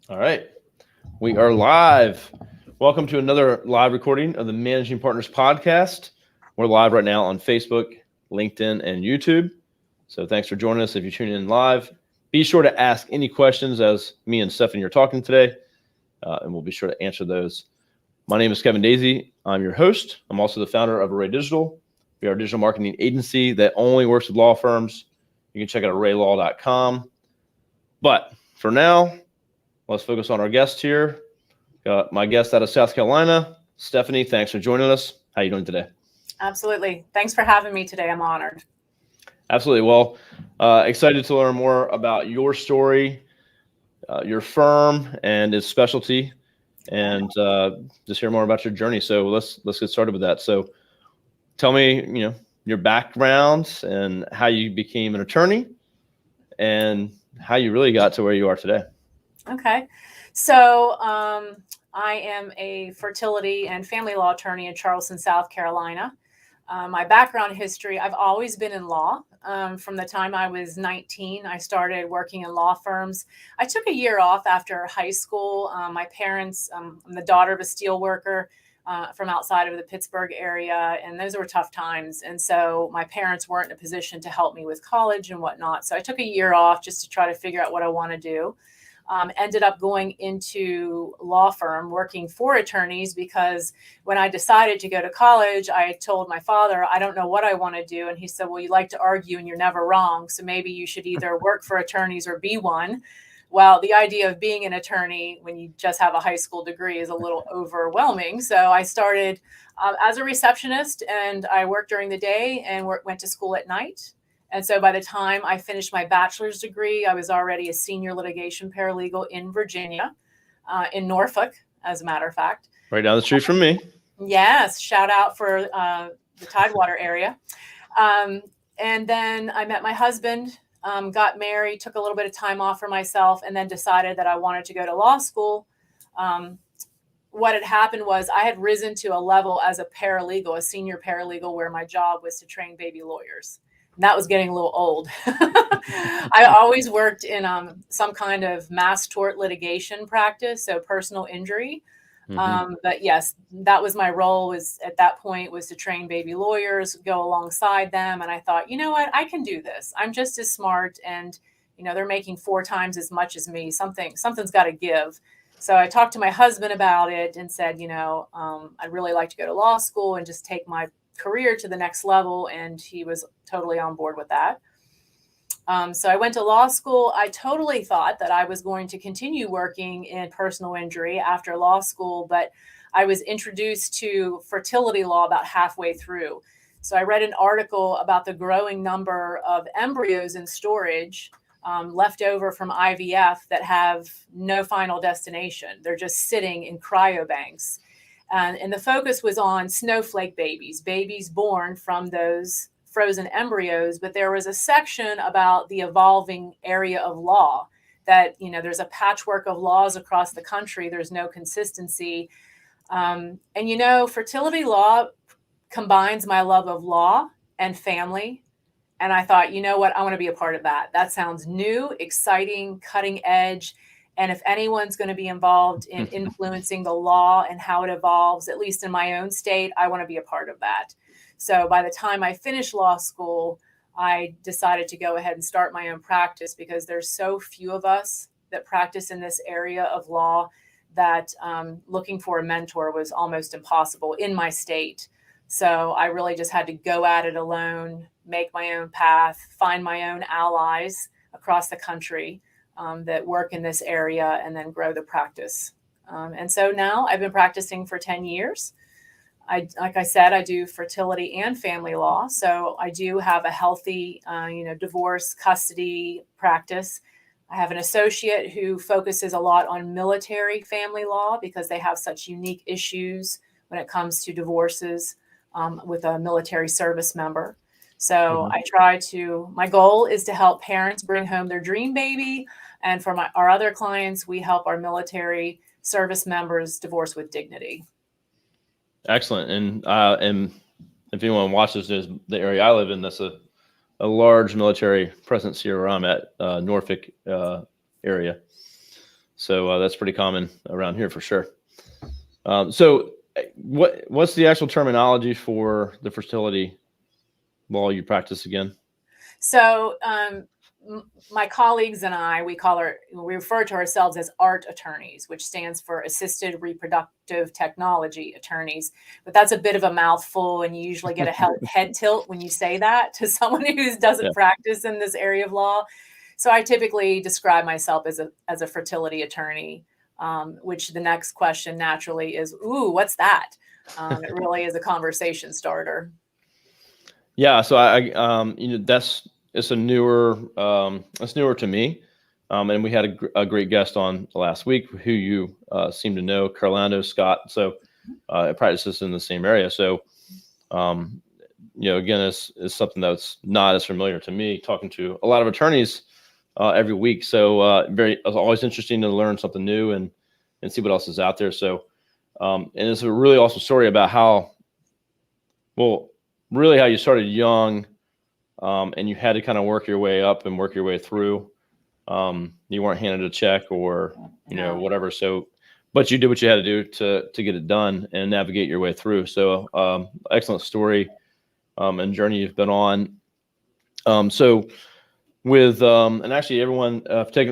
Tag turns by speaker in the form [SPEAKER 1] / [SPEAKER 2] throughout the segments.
[SPEAKER 1] All right. We are live. Welcome to another live recording of the Managing Partners podcast. We're live right now on Facebook, LinkedIn, and YouTube. So thanks for joining us if you're tuning in live. Be sure to ask any questions as me and Stephanie are talking today, and we'll be sure to answer those. My name is Kevin Daisy. I'm your host. I'm also the founder of Array Digital. We are a digital marketing agency that only works with law firms. You can check out arraylaw.com. But for now, let's focus on our guest here. Got my guest out of South Carolina, Stephanie. Thanks for joining us. How are you doing today?
[SPEAKER 2] Absolutely. Thanks for having me today. I'm honored.
[SPEAKER 1] Absolutely. Well, excited to learn more about your story, your firm, and its specialty, and just hear more about your journey. So let's get started with that. So tell me, your background and how you became an attorney, and how you really got to where you are today.
[SPEAKER 2] Okay. So I am a fertility and family law attorney in Charleston, South Carolina. My background history, I've always been in law. From the time I was 19, I started working in law firms. I took a year off after high school. My parents, I'm the daughter of a steel worker from outside of the Pittsburgh area, and those were tough times. And so my parents weren't in a position to help me with college and whatnot. So I took a year off just to try to figure out what I want to do. Ended up going into law firm working for attorneys because when I decided to go to college, I told my father, I don't know what I want to do. And he said, well, you like to argue and you're never wrong. So maybe you should either work for attorneys or be one. Well, the idea of being an attorney when you just have a high school degree is a little overwhelming. So I started as a receptionist, and I worked during the day and went to school at night. And so by the time I finished my bachelor's degree, I was already a senior litigation paralegal in Virginia, in Norfolk, as a matter of fact.
[SPEAKER 1] Right down the street from me.
[SPEAKER 2] Yes, shout out for the Tidewater area. And then I met my husband, got married, took a little bit of time off for myself, and then decided that I wanted to go to law school. What had happened was I had risen to a level as a paralegal, a senior paralegal, where my job was to train baby lawyers. That was getting a little old. I always worked in some kind of mass tort litigation practice, so personal injury. But yes, that was my role, was at that point was to train baby lawyers, go alongside them. And I thought, you know what, I can do this. I'm just as smart, and they're making 4 times as much as me. Something's got to give. So I talked to my husband about it and said, I'd really like to go to law school and just take my career to the next level, and he was totally on board with that. So I went to law school. I totally thought that I was going to continue working in personal injury after law school, but I was introduced to fertility law about halfway through. So I read an article about the growing number of embryos in storage left over from IVF that have no final destination. They're just sitting in cryobanks. And the focus was on snowflake babies born from those frozen embryos. But there was a section about the evolving area of law that, there's a patchwork of laws across the country. There's no consistency. And fertility law combines my love of law and family. And I thought, you know what, I want to be a part of that. That sounds new, exciting, cutting edge. And if anyone's going to be involved in influencing the law and how it evolves, at least in my own state, I want to be a part of that. So by the time I finished law school, I decided to go ahead and start my own practice, because there's so few of us that practice in this area of law that looking for a mentor was almost impossible in my state. So I really just had to go at it alone, make my own path, find my own allies across the country that work in this area, and then grow the practice. And so now I've been practicing for 10 years. Like I said, I do fertility and family law. So I do have a healthy, divorce, custody practice. I have an associate who focuses a lot on military family law, because they have such unique issues when it comes to divorces with a military service member. So my goal is to help parents bring home their dream baby. And for our other clients, we help our military service members divorce with dignity.
[SPEAKER 1] Excellent. And if anyone watches the area I live in, that's a large military presence here where I'm at, Norfolk area. So that's pretty common around here for sure. So what's the actual terminology for the fertility law you practice again?
[SPEAKER 2] So my colleagues and I, we refer to ourselves as ART attorneys, which stands for Assisted Reproductive Technology Attorneys. But that's a bit of a mouthful, and you usually get a head tilt when you say that to someone who doesn't practice in this area of law. So I typically describe myself as a fertility attorney, which the next question naturally is, ooh, what's that? It really is a conversation starter.
[SPEAKER 1] Yeah, so it's newer to me, and we had a great guest on last week who you seem to know, Cardozo Scott. So it practices in the same area. So again, it's something that's not as familiar to me. Talking to a lot of attorneys every week, so it's always interesting to learn something new and see what else is out there. So and it's a really awesome story about how you started young, and you had to kind of work your way up and work your way through. You weren't handed a check or whatever. So, but you did what you had to do to get it done and navigate your way through. So, excellent story and journey you've been on. So with and actually everyone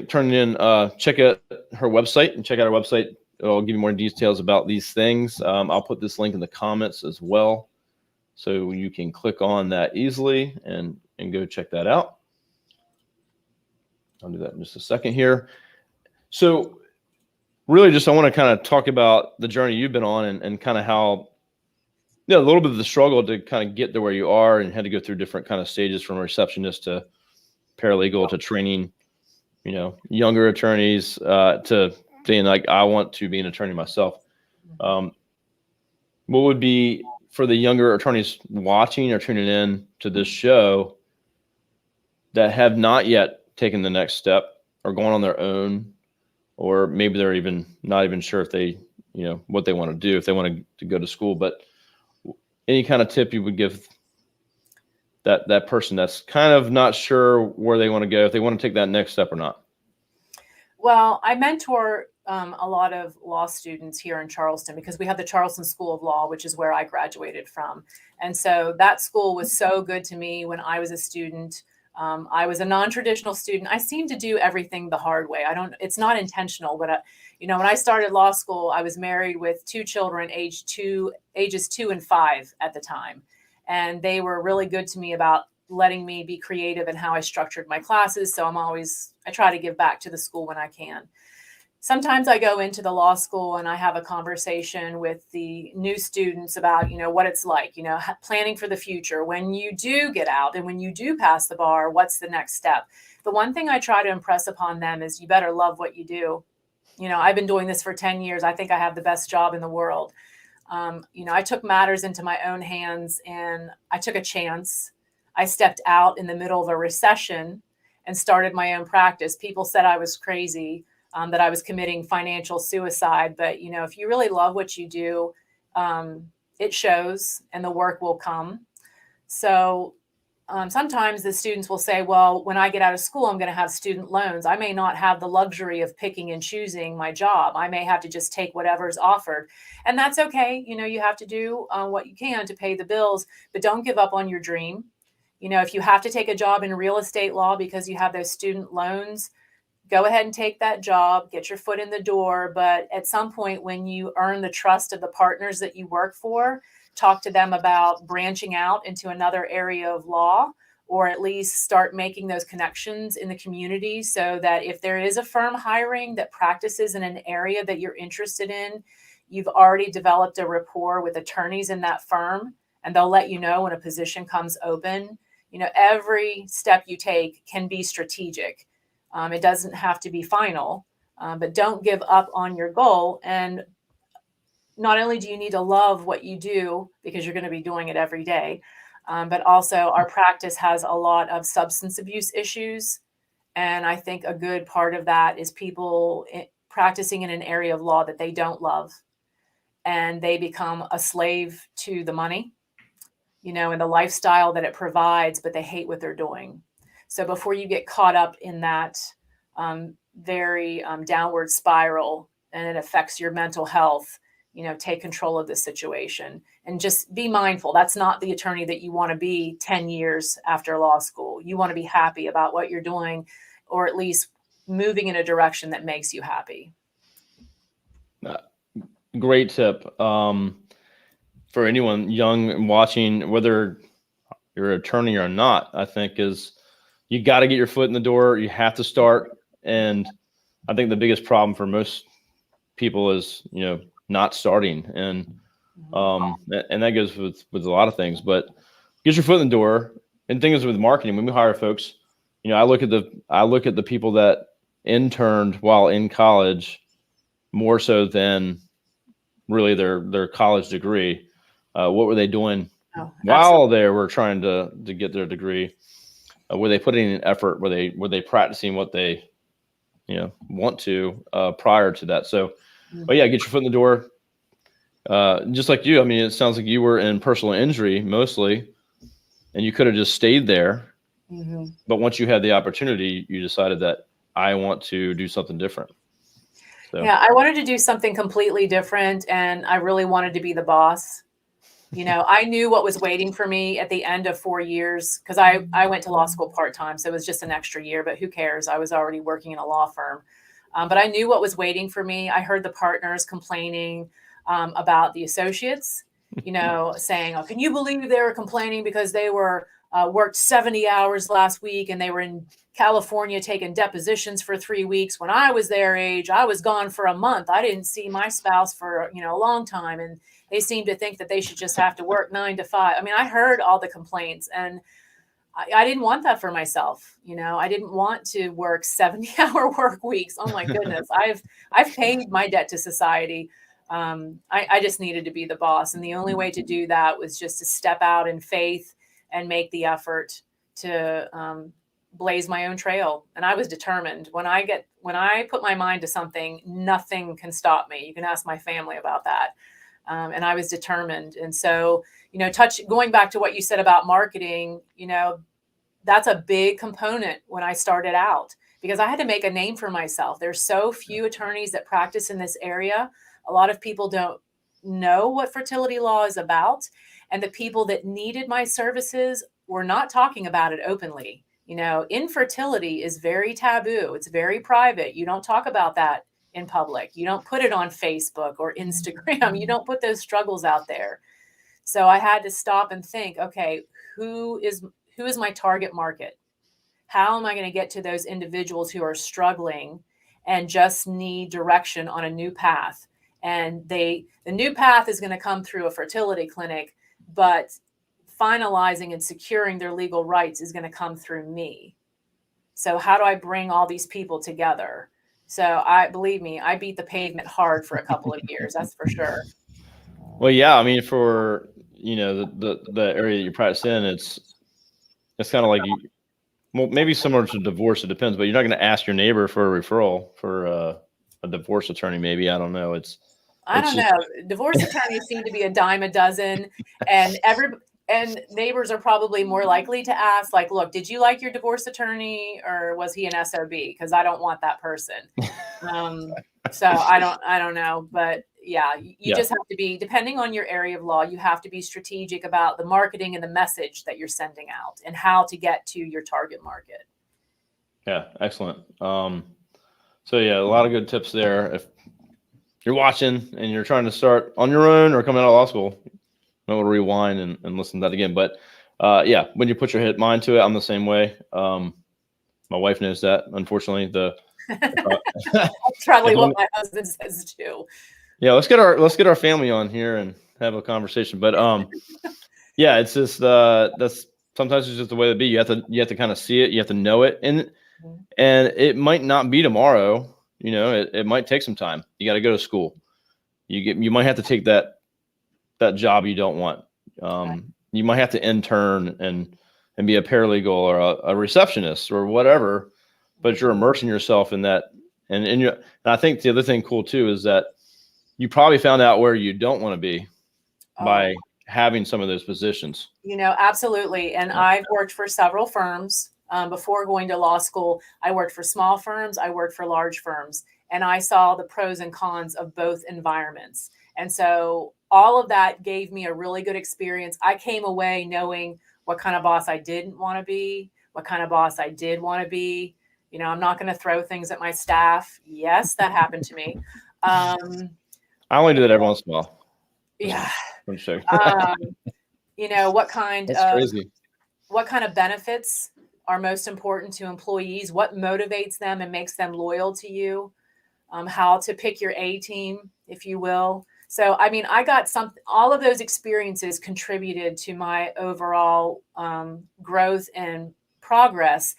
[SPEAKER 1] turn in, check out her website and check out our website. I'll give you more details about these things. I'll put this link in the comments as well, so you can click on that easily and go check that out. I'll do that in just a second here. So really I want to kind of talk about the journey you've been on and kind of how, a little bit of the struggle to kind of get to where you are and had to go through different kind of stages from receptionist to paralegal to training, younger attorneys to saying like, I want to be an attorney myself. What would be for the younger attorneys watching or tuning in to this show that have not yet taken the next step or gone on their own, or maybe they're even not even sure if they, what they want to do, if they want to go to school, but any kind of tip you would give that person that's kind of not sure where they want to go, if they want to take that next step or not?
[SPEAKER 2] Well, I mentor a lot of law students here in Charleston because we have the Charleston School of Law, which is where I graduated from. And so that school was so good to me when I was a student. I was a non-traditional student. I seem to do everything the hard way. It's not intentional, but when I started law school, I was married with 2 children, ages 2 and 5 at the time. And they were really good to me about letting me be creative in how I structured my classes. So I try to give back to the school when I can. Sometimes I go into the law school and I have a conversation with the new students about, what it's like, planning for the future. When you do get out and when you do pass the bar, what's the next step? The one thing I try to impress upon them is you better love what you do. I've been doing this for 10 years. I think I have the best job in the world. I took matters into my own hands and I took a chance. I stepped out in the middle of a recession and started my own practice. People said I was crazy, that I was committing financial suicide. But, if you really love what you do, it shows and the work will come. So sometimes the students will say, well, when I get out of school, I'm going to have student loans. I may not have the luxury of picking and choosing my job. I may have to just take whatever's offered. And that's okay. You have to do what you can to pay the bills, but don't give up on your dream. If you have to take a job in real estate law because you have those student loans, go ahead and take that job, get your foot in the door. But at some point, when you earn the trust of the partners that you work for, talk to them about branching out into another area of law, or at least start making those connections in the community so that if there is a firm hiring that practices in an area that you're interested in, you've already developed a rapport with attorneys in that firm, and they'll let you know when a position comes open. Every step you take can be strategic. It doesn't have to be final, but don't give up on your goal. And not only do you need to love what you do because you're going to be doing it every day, but also our practice has a lot of substance abuse issues. And I think a good part of that is people practicing in an area of law that they don't love, and they become a slave to the money, and the lifestyle that it provides, but they hate what they're doing. So before you get caught up in that, very downward spiral, and it affects your mental health, take control of the situation and just be mindful. That's not the attorney that you want to be 10 years after law school. You want to be happy about what you're doing, or at least moving in a direction that makes you happy.
[SPEAKER 1] Great tip. For anyone young and watching, whether you're an attorney or not, I think is you got to get your foot in the door. You have to start. And I think the biggest problem for most people is, not starting. And that goes with a lot of things, but get your foot in the door. And thing is with marketing, when we hire folks, I look at the people that interned while in college more so than really their college degree. What were they doing while they were trying to get their degree? Were they putting in effort? Were they practicing what they want to prior to that? So, but yeah, get your foot in the door. Just like you, I mean, it sounds like you were in personal injury mostly, and you could have just stayed there. Mm-hmm. But once you had the opportunity, you decided that I want to do something different. So.
[SPEAKER 2] Yeah, I wanted to do something completely different, and I really wanted to be the boss. I knew what was waiting for me at the end of 4 years, because I went to law school part-time, so it was just an extra year, but who cares? I was already working in a law firm. But I knew what was waiting for me. I heard the partners complaining about the associates, saying, oh, can you believe they were complaining because they were worked 70 hours last week and they were in California taking depositions for 3 weeks. When I was their age, I was gone for a month. I didn't see my spouse for, a long time. And they seem to think that they should just have to work 9 to 5. I mean, I heard all the complaints, and I didn't want that for myself. I didn't want to work 70-hour work weeks. Oh my goodness. I've paid my debt to society. I just needed to be the boss. And the only way to do that was just to step out in faith and make the effort to blaze my own trail. And I was determined. When I put my mind to something, nothing can stop me. You can ask my family about that. And I was determined. And so, going back to what you said about marketing, that's a big component when I started out, because I had to make a name for myself. There's so few attorneys that practice in this area. A lot of people don't know what fertility law is about. And the people that needed my services were not talking about it openly. Infertility is very taboo. It's very private. You don't talk about that in public. You don't put it on Facebook or Instagram. You don't put those struggles out there. So I had to stop and think, okay, who is my target market? How am I going to get to those individuals who are struggling and just need direction on a new path? And the new path is going to come through a fertility clinic, but finalizing and securing their legal rights is going to come through me. So how do I bring all these people together? So believe me, I beat the pavement hard for a couple of years. That's for sure.
[SPEAKER 1] Well, yeah, I mean, for the area that you practice in, it's kind of like maybe similar to divorce. It depends, but you're not going to ask your neighbor for a referral for a divorce attorney. Maybe, I don't know.
[SPEAKER 2] I don't know. Divorce attorneys seem to be a dime a dozen, and neighbors are probably more likely to ask, like, look, did you like your divorce attorney, or was he an SOB? Because I don't want that person. So I don't know, but yeah, you just have to be, depending on your area of law, you have to be strategic about the marketing and the message that you're sending out and how to get to your target market.
[SPEAKER 1] Yeah, excellent. So yeah, a lot of good tips there. If you're watching and you're trying to start on your own or coming out of law school, you know, rewind and listen to that again. But yeah, when you put your mind to it, I'm the same way. My wife knows that, unfortunately.
[SPEAKER 2] That's probably what my husband says too.
[SPEAKER 1] Yeah, let's get our family on here and have a conversation. But yeah, it's just that's sometimes it's just the way to be. You have to kind of see it, you have to know it, and it might not be tomorrow. You know, it might take some time. You got to go to school. You might have to take that job you don't want. You might have to intern and be a paralegal or a receptionist or whatever. But you're immersing yourself in that, and I think the other thing cool too is that you probably found out where you don't want to be by having some of those positions.
[SPEAKER 2] You know, absolutely. And I've worked for several firms. Before going to law school, I worked for small firms, I worked for large firms, and I saw the pros and cons of both environments. And so all of that gave me a really good experience. I came away knowing what kind of boss I didn't want to be, what kind of boss I did want to be. You know, I'm not going to throw things at my staff. Yes, that happened to me.
[SPEAKER 1] I only do that every once in a while.
[SPEAKER 2] Yeah.
[SPEAKER 1] I'm sure.
[SPEAKER 2] You know, what kind
[SPEAKER 1] That's
[SPEAKER 2] of
[SPEAKER 1] crazy.
[SPEAKER 2] What kind of benefits are most important to employees? What motivates them and makes them loyal to you? How to pick your A team, if you will. So, I mean, I got all of those experiences contributed to my overall growth and progress.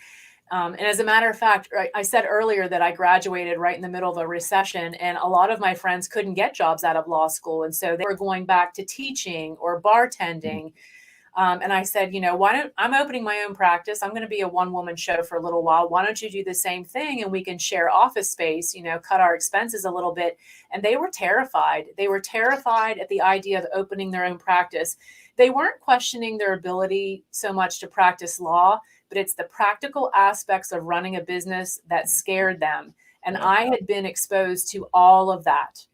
[SPEAKER 2] And as a matter of fact, I said earlier that I graduated right in the middle of a recession, and a lot of my friends couldn't get jobs out of law school. And so they were going back to teaching or bartending. And I said, you know, I'm opening my own practice. I'm going to be a one-woman show for a little while. Why don't you do the same thing and we can share office space, you know, cut our expenses a little bit. And they were terrified. They were terrified at the idea of opening their own practice. They weren't questioning their ability so much to practice law, but it's the practical aspects of running a business that scared them. And I had been exposed to all of that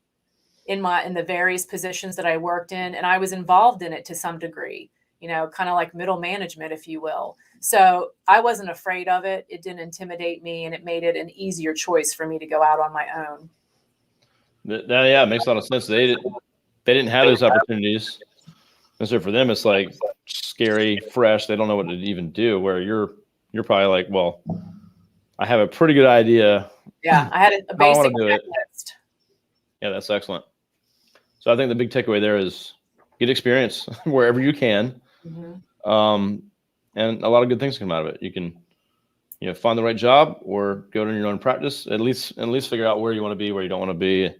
[SPEAKER 2] in the various positions that I worked in, and I was involved in it to some degree. You know, kind of like middle management, if you will. So I wasn't afraid of it. It didn't intimidate me, and it made it an easier choice for me to go out on my own.
[SPEAKER 1] Yeah, it makes a lot of sense. They didn't have those opportunities. And so for them, it's like scary, fresh. They don't know what to even do, where you're probably like, well, I have a pretty good idea.
[SPEAKER 2] Yeah, I had a basic checklist.
[SPEAKER 1] Yeah, that's excellent. So I think the big takeaway there is get experience wherever you can. Mm-hmm. And a lot of good things come out of it. You can, you know, find the right job or go to your own practice. At least figure out where you want to be, where you don't want to be,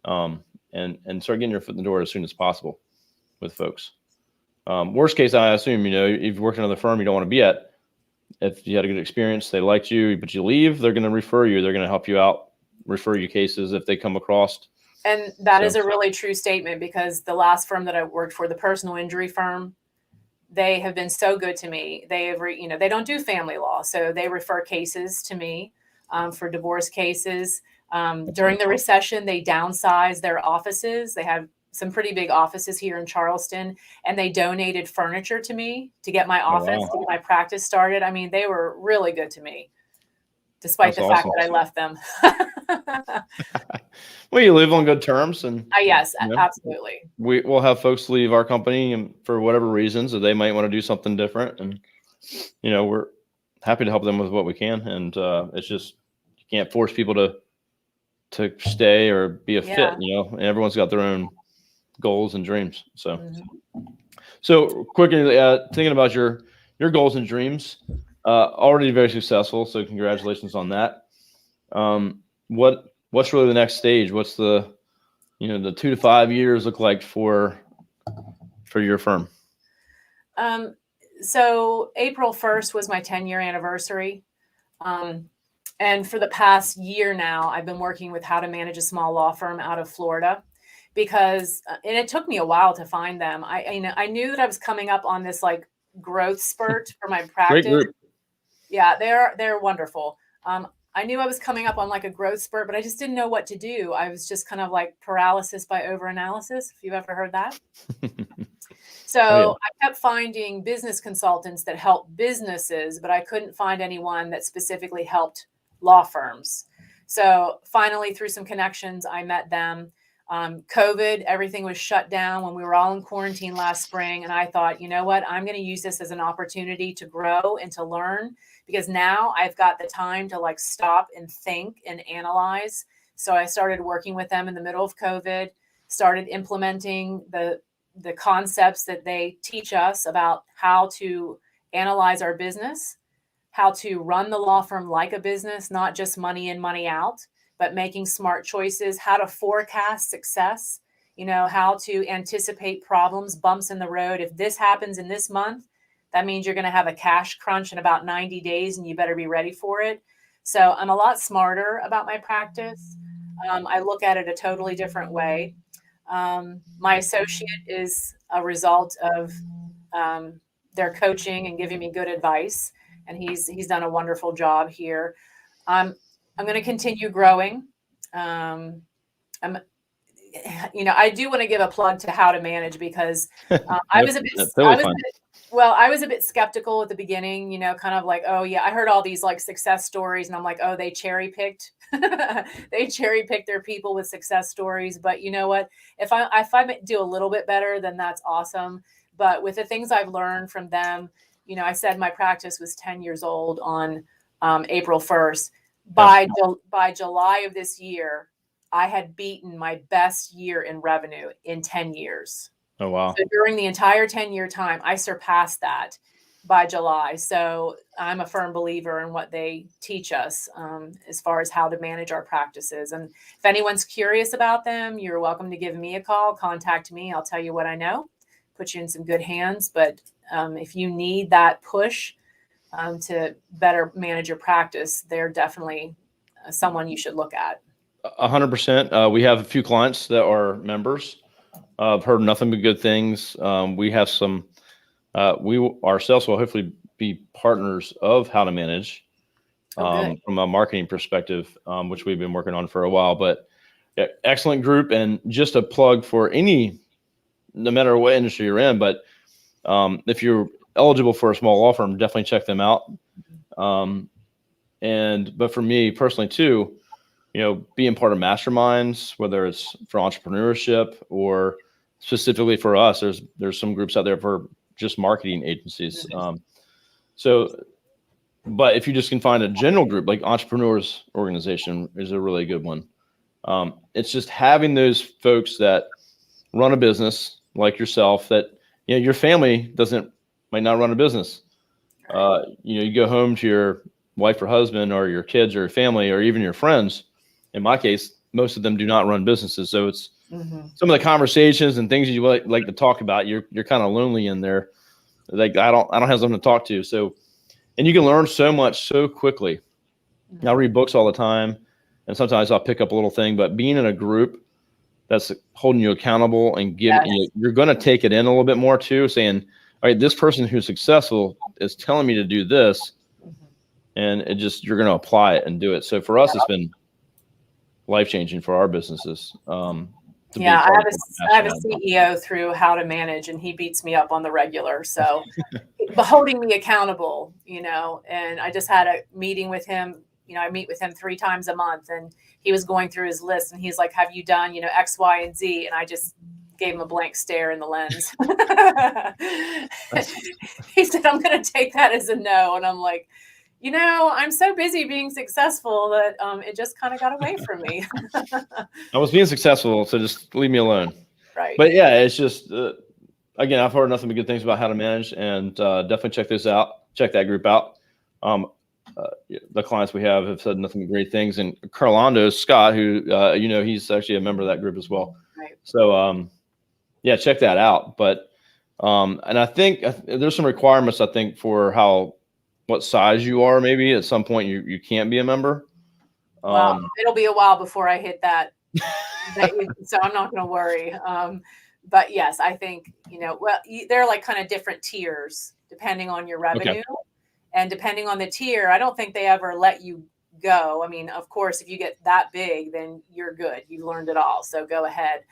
[SPEAKER 1] and start getting your foot in the door as soon as possible with folks. Worst case, I assume, you know, if you work in another firm you don't want to be at, if you had a good experience, they liked you, but you leave, they're going to refer you. They're going to help you out, refer you cases if they come across.
[SPEAKER 2] And that is a really true statement, because the last firm that I worked for, the personal injury firm, they have been so good to me. They have, you know, they don't do family law, so they refer cases to me for divorce cases. During the recession, they downsized their offices. They have some pretty big offices here in Charleston, and they donated furniture to me to get my office, to get my practice started. I mean, they were really good to me, despite the fact that I left them.
[SPEAKER 1] Well, you live on good terms, and
[SPEAKER 2] yes, you know, absolutely.
[SPEAKER 1] We'll have folks leave our company and for whatever reasons that they might want to do something different, and you know, we're happy to help them with what we can. And it's just, you can't force people to stay or be a fit, you know. And everyone's got their own goals and dreams. So, so quickly, thinking about your goals and dreams, already very successful. So congratulations on that. What's really the next stage? What's the 2 to 5 years look like for your firm?
[SPEAKER 2] So April 1st was my 10-year anniversary. And for the past year now, I've been working with how to manage a small law firm out of Florida, because, and it took me a while to find them. I knew that I was coming up on this like growth spurt for my practice.
[SPEAKER 1] Great group.
[SPEAKER 2] Yeah, they're wonderful. I knew I was coming up on like a growth spurt, but I just didn't know what to do. I was just kind of like paralysis by overanalysis, if you've ever heard that. So I kept finding business consultants that help businesses, but I couldn't find anyone that specifically helped law firms. So finally, through some connections, I met them. COVID, everything was shut down when we were all in quarantine last spring. And I thought, you know what, I'm going to use this as an opportunity to grow and to learn, because now I've got the time to like stop and think and analyze. So I started working with them in the middle of COVID, started implementing the concepts that they teach us about how to analyze our business, how to run the law firm like a business, not just money in, money out, but making smart choices, how to forecast success, you know, how to anticipate problems, bumps in the road. If this happens in this month, that means you're going to have a cash crunch in about 90 days and you better be ready for it. So I'm a lot smarter about my practice. I look at it a totally different way. My associate is a result of their coaching and giving me good advice. and he's done a wonderful job here. I'm going to continue growing. I'm, I do want to give a plug to How to Manage, because I was a bit skeptical at the beginning, kind of like, oh yeah, I heard all these like success stories, and I'm like, oh, they cherry picked their people with success stories. But you know what? If I do a little bit better, then that's awesome. But with the things I've learned from them, I said my practice was 10 years old on April 1st. By July of this year, I had beaten my best year in revenue in 10 years.
[SPEAKER 1] Oh, wow.
[SPEAKER 2] So during the entire 10-year time, I surpassed that by July. So I'm a firm believer in what they teach us as far as how to manage our practices. And if anyone's curious about them, you're welcome to give me a call, contact me. I'll tell you what I know, put you in some good hands. But if you need that push to better manage your practice, they're definitely someone you should look at.
[SPEAKER 1] 100%. We have a few clients that are members. I've heard nothing but good things. We have some, we ourselves will hopefully be partners of How to Manage from a marketing perspective, which we've been working on for a while. But yeah, excellent group, and just a plug for no matter what industry you're in, but if you're eligible for a small law firm, definitely check them out. But for me personally too, being part of masterminds, whether it's for entrepreneurship or specifically for us, there's some groups out there for just marketing agencies. But if you just can find a general group, like Entrepreneurs Organization is a really good one. It's just having those folks that run a business like yourself, that, your family might not run a business. You go home to your wife or husband or your kids or your family or even your friends. In my case, most of them do not run businesses. So it's some of the conversations and things you like to talk about. You're kind of lonely in there. Like, I don't have someone to talk to. So, and you can learn so much so quickly. I read books all the time, and sometimes I'll pick up a little thing, but being in a group that's holding you accountable and giving you're going to take it in a little bit more too, saying, all right, this person who's successful is telling me to do this, and you're going to apply it and do it. So for us, it's been life-changing for our businesses. I
[SPEAKER 2] have a CEO through How to Manage, and he beats me up on the regular. So holding me accountable, and I just had a meeting with him. I meet with him 3 times a month, and he was going through his list, and he's like, have you done, X, Y, and Z? And I just gave him a blank stare in the lens. He said, I'm going to take that as a no. And I'm like, I'm so busy being successful that it just kind of got away from me.
[SPEAKER 1] I was being successful, so just leave me alone.
[SPEAKER 2] Right.
[SPEAKER 1] But yeah, it's just, again, I've heard nothing but good things about How to Manage, and definitely check that group out. The clients we have said nothing but great things. And Cardozo Scott, who, he's actually a member of that group as well.
[SPEAKER 2] Right.
[SPEAKER 1] So, yeah, check that out. But, and I think there's some requirements, I think, for what size you are. Maybe at some point you can't be a member.
[SPEAKER 2] Well, it'll be a while before I hit that. So I'm not going to worry. But yes, I think, there are like kind of different tiers depending on your revenue. Okay. And depending on the tier, I don't think they ever let you go. I mean, of course, if you get that big, then you're good. You've learned it all. So go ahead.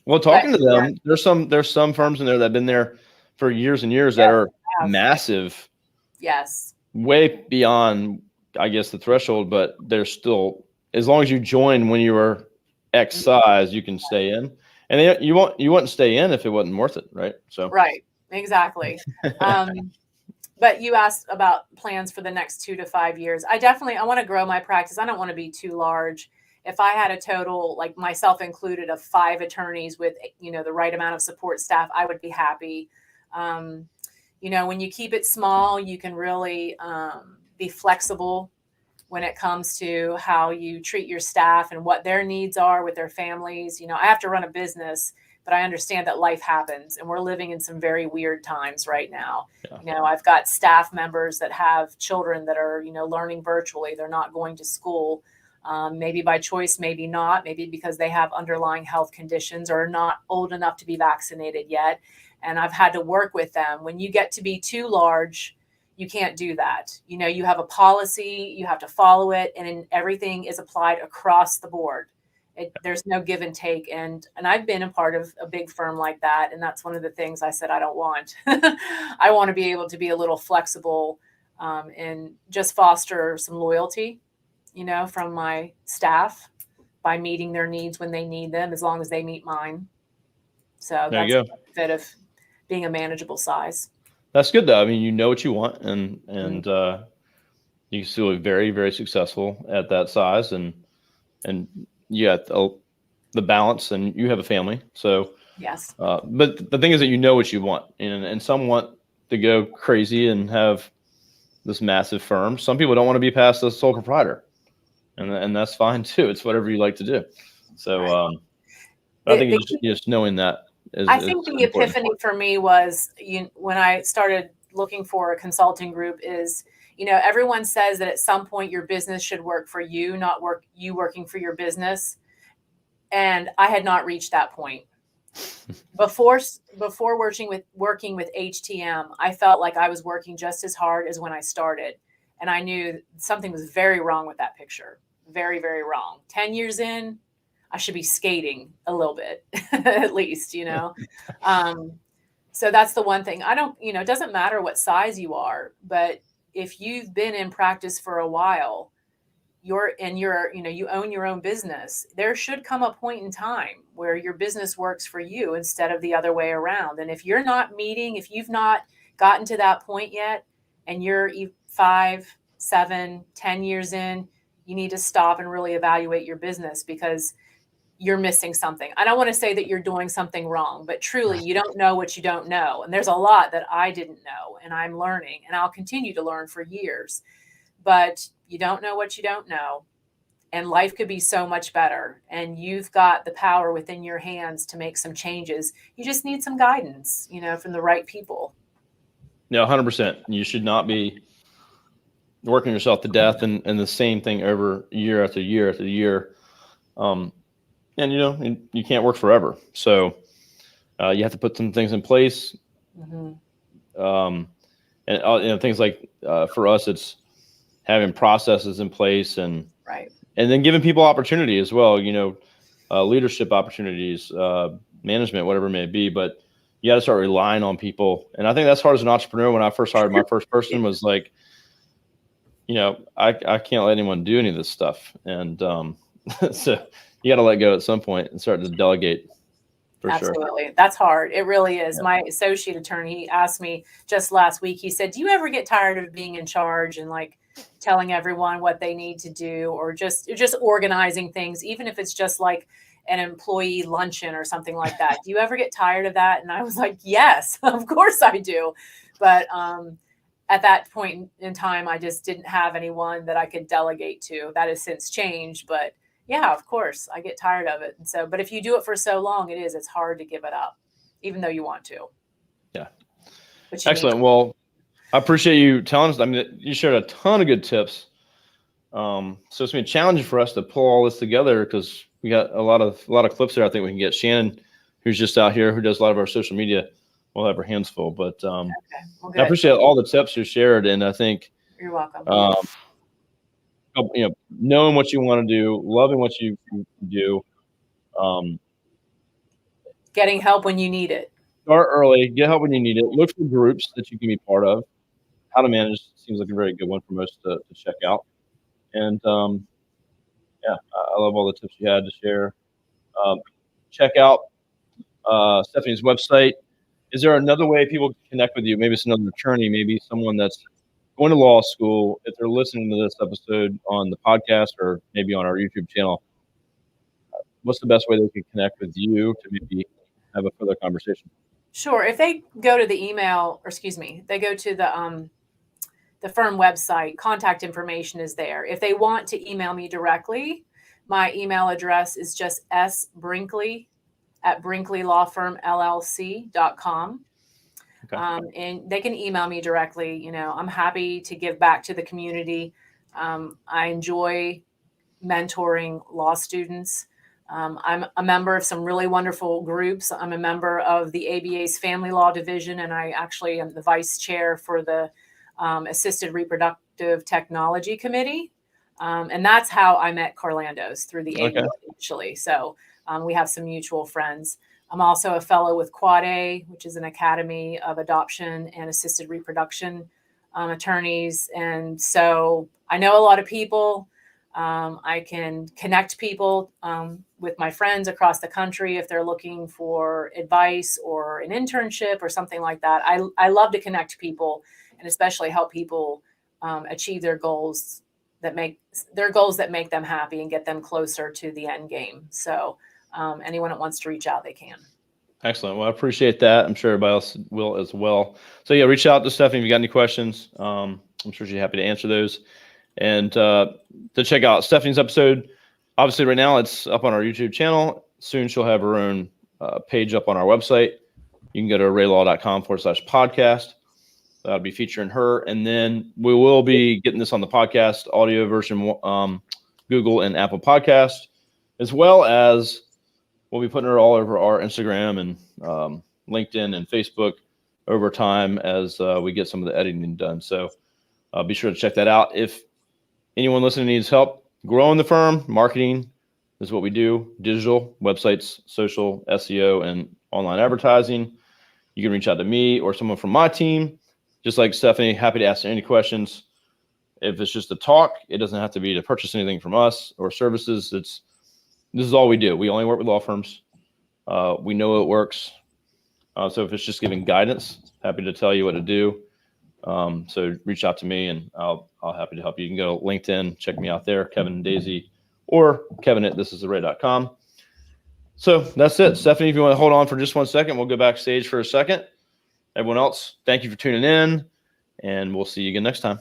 [SPEAKER 1] Well, talking to them, there's some firms in there that have been there for years and years that are massive.
[SPEAKER 2] Yes. Way
[SPEAKER 1] beyond, I guess, the threshold, but they're still, as long as you join when you were X size, you can stay in. And you wouldn't stay in if it wasn't worth it, right? So
[SPEAKER 2] right, exactly. But you asked about plans for the next 2 to 5 years. I want to grow my practice. I don't want to be too large. If I had a total, like myself included, of 5 attorneys with, the right amount of support staff, I would be happy. When you keep it small, you can really be flexible when it comes to how you treat your staff and what their needs are with their families. I have to run a business, but I understand that life happens, and we're living in some very weird times right now. Yeah. I've got staff members that have children that are, learning virtually. They're not going to school, maybe by choice, maybe not, maybe because they have underlying health conditions or are not old enough to be vaccinated yet. And I've had to work with them. When you get to be too large, you can't do that. You know, you have a policy, you have to follow it, and everything is applied across the board. There's no give and take. And I've been a part of a big firm like that. And that's one of the things I said I don't want. I want to be able to be a little flexible and just foster some loyalty, you know, from my staff by meeting their needs when they need them, as long as they meet mine. So
[SPEAKER 1] There
[SPEAKER 2] that's
[SPEAKER 1] you
[SPEAKER 2] the
[SPEAKER 1] go.
[SPEAKER 2] benefit of being a manageable size.
[SPEAKER 1] That's good though. I mean, you know what you want, and you can still be very, very successful at that size, and you got the balance, and you have a family. So
[SPEAKER 2] Yes.
[SPEAKER 1] but the thing is that you know what you want, and some want to go crazy and have this massive firm. Some people don't want to be past the sole proprietor, and that's fine too. It's whatever you like to do. So
[SPEAKER 2] Right.
[SPEAKER 1] I think just knowing that is
[SPEAKER 2] I think the
[SPEAKER 1] important.
[SPEAKER 2] epiphany for me was when I started looking for a consulting group is, you know, everyone says that at some point your business should work for you, not you working for your business. And I had not reached that point. Before working with HTM, I felt like I was working just as hard as when I started. And I knew something was very wrong with that picture. Very, very wrong. 10 years in, I should be skating a little bit, at least, you know? So that's the one thing. I don't, you know, it doesn't matter what size you are, but if you've been in practice for a while, you know, you own your own business, there should come a point in time where your business works for you instead of the other way around. And if if you've not gotten to that point yet, and you're 5, 7, 10 years in, you need to stop and really evaluate your business, because you're missing something. I don't want to say that you're doing something wrong, but truly you don't know what you don't know. And there's a lot that I didn't know, and I'm learning, and I'll continue to learn for years. But you don't know what you don't know. And life could be so much better. And you've got the power within your hands to make some changes. You just need some guidance, you know, from the right people.
[SPEAKER 1] No, 100%. You should not be working yourself to death and the same thing over year after year after year. And you know, you can't work forever. So you have to put some things in place.
[SPEAKER 2] Mm-hmm.
[SPEAKER 1] And you know, things like for us, it's having processes in place, and
[SPEAKER 2] right,
[SPEAKER 1] and then giving people opportunity as well. You know, leadership opportunities, management, whatever it may be. But you got to start relying on people. And I think that's hard as an entrepreneur. When I first hired my first person, was like, you know, I can't let anyone do any of this stuff. And so you got to let go at some point and start to delegate. For
[SPEAKER 2] absolutely.
[SPEAKER 1] sure.
[SPEAKER 2] That's hard. It really is.
[SPEAKER 1] Yeah.
[SPEAKER 2] My associate attorney, he asked me just last week, he said, do you ever get tired of being in charge and like telling everyone what they need to do, or just organizing things, even if it's just like an employee luncheon or something like that? Do you ever get tired of that? And I was like, yes, of course I do. But at that point in time, I just didn't have anyone that I could delegate to. That has since changed, but yeah, of course, I get tired of it. And so, but if you do it for so long, it's hard to give it up, even though you want to.
[SPEAKER 1] Yeah.
[SPEAKER 2] Excellent.
[SPEAKER 1] Well, I appreciate you telling us. I mean, you shared a ton of good tips. So it's been challenging for us to pull all this together, because we got a lot of clips there. I think we can get Shannon, who's just out here, who does a lot of our social media. We'll have her hands full, but
[SPEAKER 2] Okay. Well,
[SPEAKER 1] I appreciate all the tips you shared. And I think
[SPEAKER 2] you're welcome.
[SPEAKER 1] You know, knowing what you want to do, loving what you do,
[SPEAKER 2] getting help when you need it.
[SPEAKER 1] Start early, get help when you need it. Look for groups that you can be part of. How to Manage seems like a very good one for most to check out. And yeah, I love all the tips you had to share. Check out Stephanie's website. Is there another way people can connect with you? Maybe it's another attorney, maybe someone that's going to law school. If they're listening to this episode on the podcast or maybe on our YouTube channel, what's the best way they can connect with you to maybe have a further conversation?
[SPEAKER 2] Sure. If they go to they go to the firm website, contact information is there. If they want to email me directly, my email address is just sbrinkley@BrinkleyLawFirmLLC.com.
[SPEAKER 1] Okay.
[SPEAKER 2] And they can email me directly. You know, I'm happy to give back to the community. I enjoy mentoring law students. I'm a member of some really wonderful groups. I'm a member of the ABA's Family Law Division, and I actually am the vice chair for the Assisted Reproductive Technology Committee. And that's how I met Carlando's, through the
[SPEAKER 1] Okay.
[SPEAKER 2] AU initially. So we have some mutual friends. I'm also a fellow with Quad A, which is an academy of adoption and assisted reproduction attorneys. And so I know a lot of people. I can connect people with my friends across the country if they're looking for advice or an internship or something like that. I love to connect people, and especially help people achieve their goals that make them happy and get them closer to the end game. So anyone that wants to reach out, they can.
[SPEAKER 1] Excellent. Well, I appreciate that. I'm sure everybody else will as well. So yeah, reach out to Stephanie if you got any questions. I'm sure she's happy to answer those. And to check out Stephanie's episode, obviously right now it's up on our YouTube channel. Soon she'll have her own page up on our website. You can go to arraylaw.com/podcast. That'll be featuring her. And then we will be getting this on the podcast audio version, Google and Apple Podcast, as well as we'll be putting her all over our Instagram and LinkedIn and Facebook over time as we get some of the editing done. So be sure to check that out. If anyone listening needs help growing the firm, marketing is what we do. Digital, websites, social, SEO, and online advertising. You can reach out to me or someone from my team. Just like Stephanie, happy to answer any questions. If it's just a talk, it doesn't have to be to purchase anything from us or services. This is all we do. We only work with law firms. We know it works. So if it's just giving guidance, happy to tell you what to do. So reach out to me and I'll happy to help you. You can go to LinkedIn, check me out there, Kevin and Daisy, or Kevin@thisisarray.com. So that's it. Stephanie, if you want to hold on for just 1 second, we'll go backstage for a second. Everyone else, thank you for tuning in, and we'll see you again next time.